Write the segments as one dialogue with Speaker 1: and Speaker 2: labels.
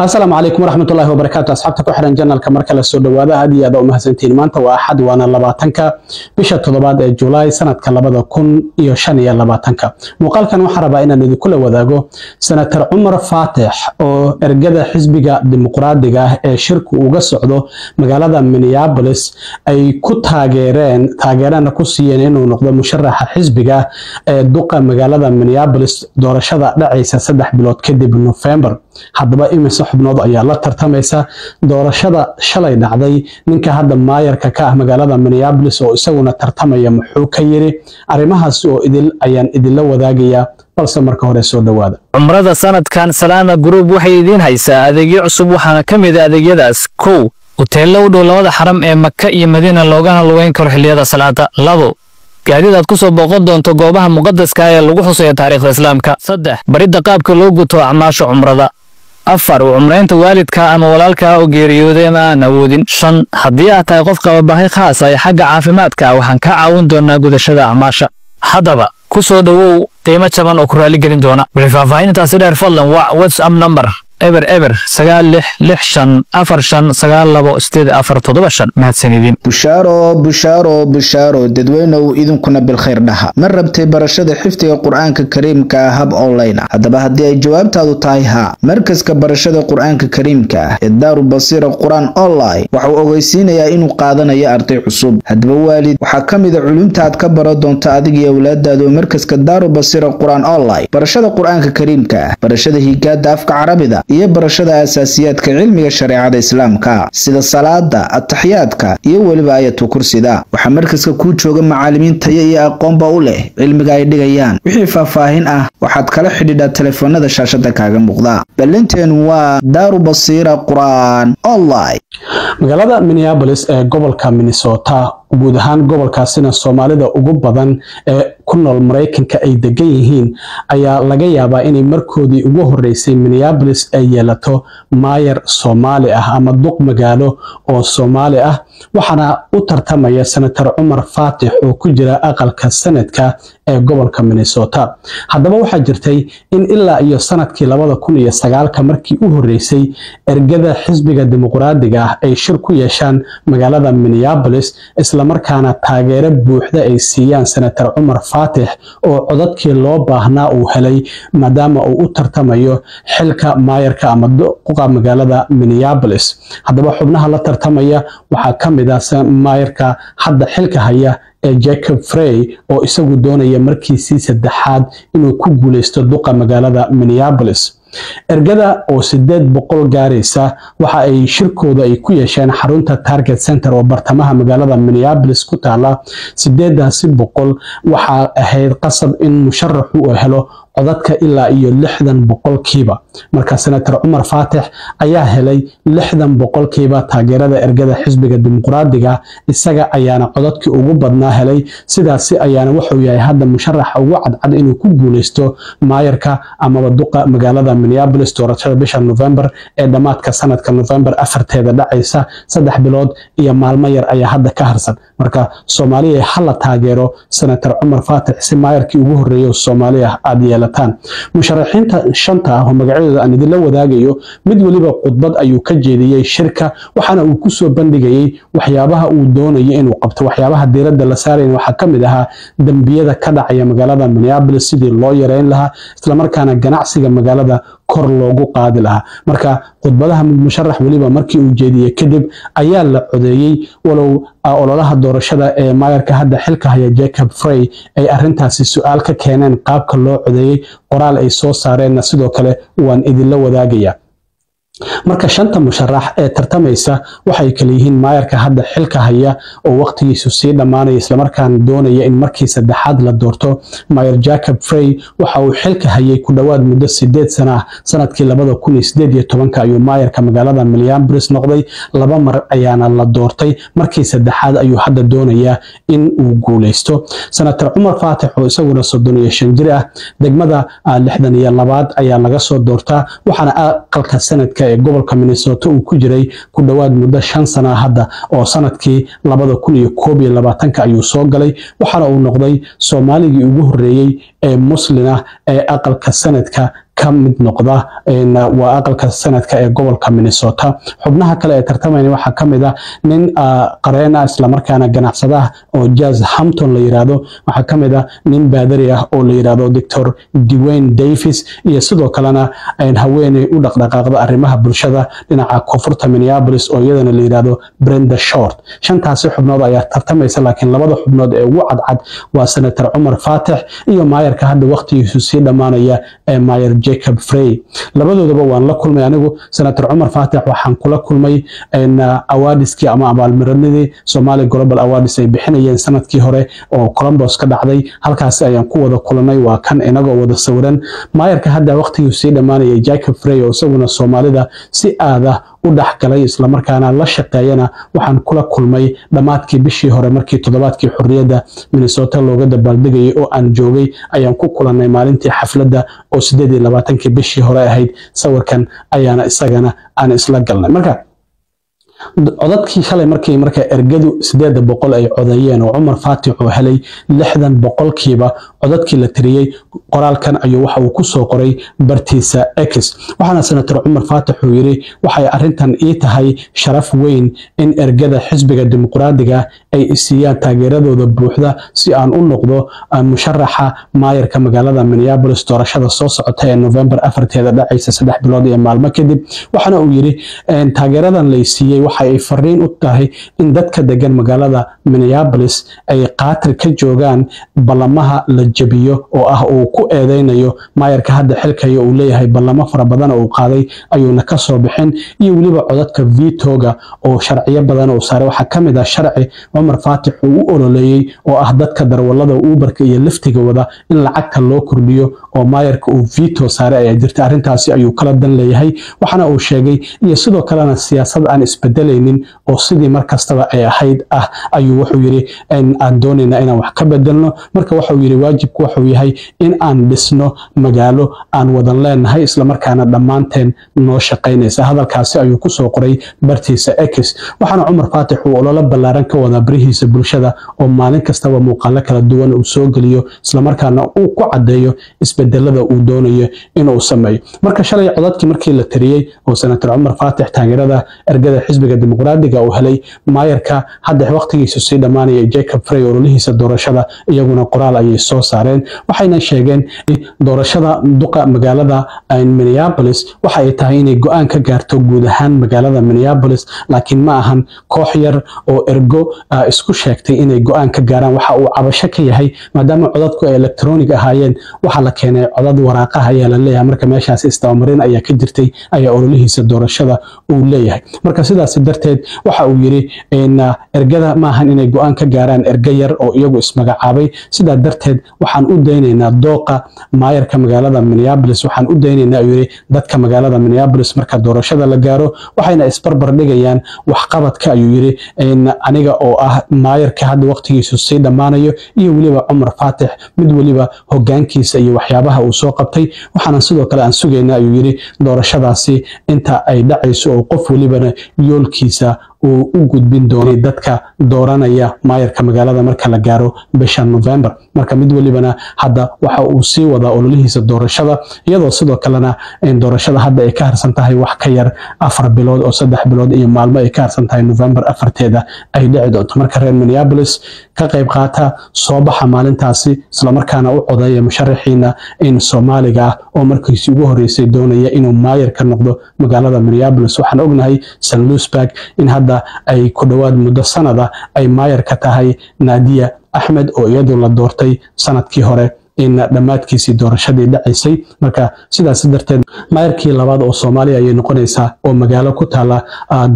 Speaker 1: السلام عليكم ورحمة الله وبركاته. أصحابتك وحرن جنة الكمركة للسودوادة هذه أداء مهزنتين مانتا وأحد وانا لباتنكا بشا تضباد جولاي سنة كاللبادة كن يوشانيا لباتنكا مقال كان وحربا إنا نذي كل وذاقو سنة عمر فاتح أو إرقادة حزبقة ديمقراطية شركة وقصعدو مقالة مينيابوليس أي تاغيران كوسيين إنو نقضى مشرح حزبقة دوقة مقالة مينيابوليس دورشادة دعيسة سدح بلود كدي بنوفمبر haddaba imise xubnood ayaa la tartamaysa doorashada shalay dhacday ninka hadda maayarka ka ah magaalada Minneapolis oo isaguna tartamaya muxuu ka yiri arimahaas oo ayaan idinla wadaagaya balse marka hore soo dhawaada
Speaker 2: umrada sanadkan Salama Group waxay idin haysaa adeegyo cusub waxaana kamid ah adeegyadaas hoteello u dhow labada xaram ee Makka iyo Madiina loogana lugeyn karo xilliyada salaada gaadiid aad ku soo booqan doonto goobaha muqaddaska ah ee lagu xusayo taariikhda islaamka 3 barida qaabka loo guto acmaasha umrada 4 umreynta waalidka ama walaalka oo geeriyooday ama aan awoodin 5 haddii aad tahay qof qaba baahi khaas ah xagga caafimaadka waxaan ka caawin doonaa gudashada acmaasha haddaba ku soo dhawow qiimo jaban oo ku raali gelin doona wixii dheer fadlan WhatsApp number eber 9645459247 mahadsanidin
Speaker 3: bushaaro dadweynow idinkuna bil khayr dhaha ma rabtay barashada xifdiga quraanka kariimka hab online hadaba hadii ay jawaabtaadu tahay ha markaska barashada quraanka kariimka ee Daaru Basiira Quraan online waxa uu ogeysiinayaa inuu qaadanayo arday cusub hadaba waalid waxa kamid ah culumta aad ka baro doonto adiga iyo awlaadaadu markaska Daaru Basiira Quraan online barashada quraanka kariimka barashada higaada afka Carabiga iyo barashada asaasiyaadka cilmiga shariicada islaamka sida salaada at-tahiyaadka iyo waliba ayatu kursida waxa markaska ku jooga macallimiin tayo iyo aqoonba u leh cilmiga ay dhigayaan wixii faahfaahin ah waxaad kala xidhiidha telefoonada shaashada kaaga muuqda balanteen waa Daaru Basiira Quraan online
Speaker 1: magaalada Minneapolis ee gobolka Minnesota guud ahaan gobolkaasina Soomaalida ugu badan ee ku nool Mareykanka ay degan yihiin ayaa laga yaabaa inay markoodii ugu horeysay Minneapolis ay yeelato maayar Soomaali ah ama duq magaalo oo Soomaali ah waxaana u tartamaya senator Umar Fatix oo ku jira aqalka sanadka ee gobolka Minnesota haddaba waxaa jirtay in ilaa iyo sanadkii 2009 markii u horeysay ergada xisbiga dimuqraadiga ah ay shir ku yeeshaan magaalada Minneapolis isla markaana taageero buuxda ay siiyaan senator Umar Fatix oo codadkii loo baahnaa uu helay maadaama uu u tartamayo xilka maayarka ama duqa magaalada Minneapolis haddaba xubnaha la tartamaya waxaa kamid ah maayarka hadda xilka haya Jacob Frey oo isagu doonaya markiisii saddexaad inuu ku guuleysto duqa magaalada Minneapolis ergada oo 800 gaaraysa waxa ay shirkooda ay ku yeesheen xarunta Target Center oo bartamaha magaalada Minneapolis ku taala 800 waxa ahayd qasab in musharaxu uu helo codadka ilaa iyo 60% marka senator Umar Fatix ayaa helay 60% taageerada ergada xisbiga dimuqraadiga isaga ayaana codadkii ugu badnaa helay sidaas ayaana wuxuu yahay hadda musharaxa ugu cadcad inuu ku guuleysto maayarka ama duqa magaalada Minneapolis doorashada bisha November ee dhamaadka sanadka November 4teeda dhacaysa 3 bilood iyo maalmo yar ayaa hadda ka harsan marka Soomaaliya hala taageero senator Umar Fatix si maayarkii ugu horeeyay Soomaaliya aad musharaxiinta shanta ah oo magacyadooda aan idin la wadaagayo mid waliba khudbad ayuu ka jeediyay shirka waxaana uu ku soo bandhigay waxyaabaha uu doonayo inuu qabto waxyaabaha diiradda la saareen waxa kamid ah dambiyada ka dhacaya magaalada Minneapolis sidii loo yareyn lahaa isla markaana ganacsiga magaalada kor loogu qaadi lahaa marka khudbadaha musharax waliba markii uu jeediyay kadib ayaa la codeeyay walow ololaha doorashada ee maayarka hadda xilka haya Jacob Frey ay arintaasi su'aal ka keeneen qaabka loo codeeyay qoraal ay soo saareen sidoo kale waan idin la wadaagaya marka shanta musharax ee tartamaysa waxay kala yihiin maayarka hadda xilka haya oo waqtigiisu sii dhamaanay isla markaan doonaya in markii saddexaad la doorto maayar Jacob Frey waxa uu xilka hayay ku dhawaad muddo 8 sano ah sanadkii 2018 ayuu maayarka magaalada Minneapolis noqday 2 mar ayaana la doortay markii saddexaad ayuu hadda doonaya in uu guuleysto senator Umar Fatix oo isaguna 35 jir ah degmada 62 ayaa laga soo doortaa waxaana aqalka sanadka ee gobolka Minnesota uu ku jiray ku dhawaad muddo 5 sano hadda oo sanadkii 2021 ayuu soo galay waxaana uu noqday Soomaaligii ugu horeeyay ee muslina ee aqalka sanadka ka mid noqda waa aqalka sanadka ee gobolka Minnesota. xubnaha kale ee tartamayna waxaa ka mid ah nin qareen ah isla markaana ganacsada ah oo Jazz Hampton la yiraahdo. waxaa ka mid ah nin baadari ah oo la yiraahdo Dr. Dwayne Davis iyo sidoo kalena haweeney u dhaqdhaqaaqda arrimaha bulshada dhinaca koonfurta Minneapolis oo iyadana la yiraahdo Brenda Short. shantaasi xubnood ayaa tartamaysa, laakiin labada xubnood ee ugu cadcad waa Senator Umar Fatix iyo maayarka hadda waqtigiisu sii dhamaanaya ee Mayor Jacob Frey. labadoodaba waan la kulmay anigu. Senator Umar Fatix waxaan kula kulmay awardiskii ama abaalmarinadii Somali Global Awards ay bixinayeen sanadkii hore oo Columbus ka dhacday. halkaas ayaan ku wada kulanay, waa kan inagoo wada sawiran. maayarka hadda waqtigiisu sii dhamaanaya Jacob Frey oo isaguna Soomaalida si aad ah u dhaxgalay isla markaana la shaqeeyana waxaan kula kulmay dhamaadkii bishii hore markii toddobaadkii xurriyadda Minnesota looga dabaaldegayay oo aan joogay ayaan ku kulanay maalintii xafladda oo 28 bishii hore ahayd. sawirkan ayaana isagana aan isla galnay. marka codadkii shalay markii ergadu 800 ay codeeyeen oo Umar Fatix oo helay 60% codadkii la tiriyay. qoraalkan ayuu waxa uu ku soo qoray bartiisa X. waxaana Senator Umar Fatix uu yiri waxay arintan ii tahay sharaf weyn in ergada xisbiga dimuqraadiga ay isiyaan taageeradooda buuxda si aan u noqdo musharaxa maayarka magaalada Minneapolis doorashada soo socota ee November 4 dhacaysa 3 bilood iyo maalmo kadib. waxaana uu yiri taageeradan la siiyay waxa ay fariin u tahay in dadka degan magaalada Minneapolis ay qaatir ka joogaan ballamaha la jabiyo oo ah uu ku eedeynayo maayarka hadda xilkayo uu leeyahay ballamo fara badan oo qaaday ayuuna ka soo bixin iyo waliba codadka veto-ga oo sharciyo badan oo saaray. waxa kamid ah sharci Umar Fatix uu u ololeeyay oo ah dadka darwalada Uberka iyo liftiga wada in lacagta loo kordhiyo oo maayarka uu veto saaray ay jirta. arrintaasi ayuu kala dan leeyahay. waxana uu sheegay iyo sidoo kalena siyaasad aan isbedelaynin oo sidii markastaba ay ahayd ayuu wuxuu yiri aan doonayna inaan wax ka bedelno. marka wuxuu yiri waajibku wuxuu yahay in aan dhisno magaalo aan wadan leenahay isla markaana dhammaanteen noo shaqaynaysa. hadalkaasi ayuu ku soo qoray bartiisa X. waxaana Umar Fatix uu olole ballaaran ka wada barihiisa bulshada oo maalin kastaba muuqaalo kala duwan uu soo geliyo isla markaana uu ku cadeeyo isbedelada uu doonayo inuu sameeyo. marka shalay codadkii markii la tiriyay oo Senator Umar Fatix taageerada ergada xisbiga dimuqraadiga uu helay, maayarka hadda waqtigiisu sii dhamaanaya Jacob Frey ololihiisa doorashada iyaguna qoraal ayay soo saareen. waxayna sheegeen doorashada duqa magaalada Minneapolis waxa ay tahay inay go'aan ka gaarto guud ahaan magaalada Minneapolis, laakiin ma ahan koox yar oo ergo isku sheegtay inay go'aan ka gaaraan. waxa uu cabasho ka yahay maadaama codadku ay electronic ahaayeen, waxa la keenay codad waraaqaha ayaa la leeyahay. marka meeshaas istamarin ayaa ka jirtay ayaa ololihiisa doorashada uu leeyahay. marka sidaas darteed waxa uu yiri ergada ma ahan inay go'aan ka gaaraan erga yar oo iyagu ismagacaabay. sidaa darteed waxaan u daynaynaa dooqa maayarka magaalada Minneapolis. waxaan u daynaynaa yiri dadka magaalada Minneapolis marka doorashada la gaaro waxayna isbarbar dhigayaan waxqabadka ayuu yiri aniga oo ah maayarka hadda waqtigiisu sii dhamaanayo iyo waliba Umar Fatix mid waliba hogaankiisa iyo waxyaabaha uu soo qabtay. waxaana sidoo kale aan sugaynaa ayuu yiri doorashadaasi inta ay dhacayso oo qof walibana yoolkiisa uu u gudbin doono dadka dooranaya maayarka magaalada marka la gaaro bisha November. marka mid walibana hadda waxa uu sii wada ololihiisa doorashada iyadoo sidoo kalena doorashada hadda ay ka harsan tahay wax ka yar 4 bilood oo 3 bilood iyo maalmo ay ka harsan tahay November 4 ay dhici doonto. marka reer Minneapolis ka qayb qaata soo baxa maalintaasi isla markaana u codeeya musharaxiina in Soomaaliga oo markiisii ugu horeysay doonaya inuu maayar ka noqdo magaalada Minneapolis. waxaan ognahay St. Louisburg in hadda ay ku dhawaad muddo sanada ay maayar ka tahay Nadia Ahmed oo iyadu la doortay sanadkii hore in dhamaadkiisii doorashadii dhacaysay. marka sidaas darteed maayarkii labaad oo Soomaaliya ay noqonaysaa oo magaalo ku taala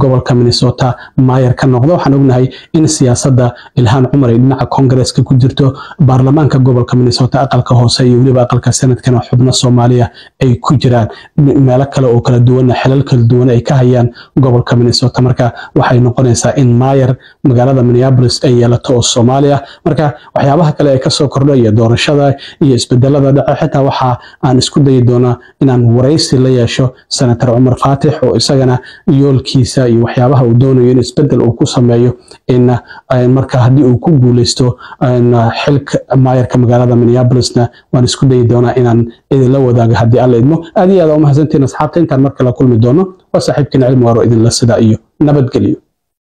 Speaker 1: gobolka Minnesota maayar ka noqdo. waxaan ognahay in siyaasadda Ilhaan Cumar ay dhinaca Congress-ka ku jirto, baarlamaanka gobolka Minnesota aqalka hoose iyo waliba aqalka Senate-kana xubno Soomaaliya ay ku jiraan, meelo kale oo kala duwan xilal kala duwan ay ka hayaan gobolka Minnesota. marka waxay noqonaysaa in maayar magaalada Minneapolis ay yeelato oo Soomaaliya. marka waxyaabaha kale ee ka soo kordhay doorashada iyo isbedelada dhaca xitaa waxa aan isku dayi doonaa inaan waraysi la yeesho senator Cumar Faatix oo isagana yoolkiisa iyo waxyaabaha uu doonayo in isbedel uu ku sameeyo in marka haddii uu ku guuleysto xilka maayarka magaalada Minneapolis-na waan isku dayi doonaa inaan idinla wadaago haddii alla idmo aad iyo aad u mahadsantiin asxaabta intaan markale kulmi doono waa saaxiibkiina Cilmi Waaro idinla sida iyo nabadgelyo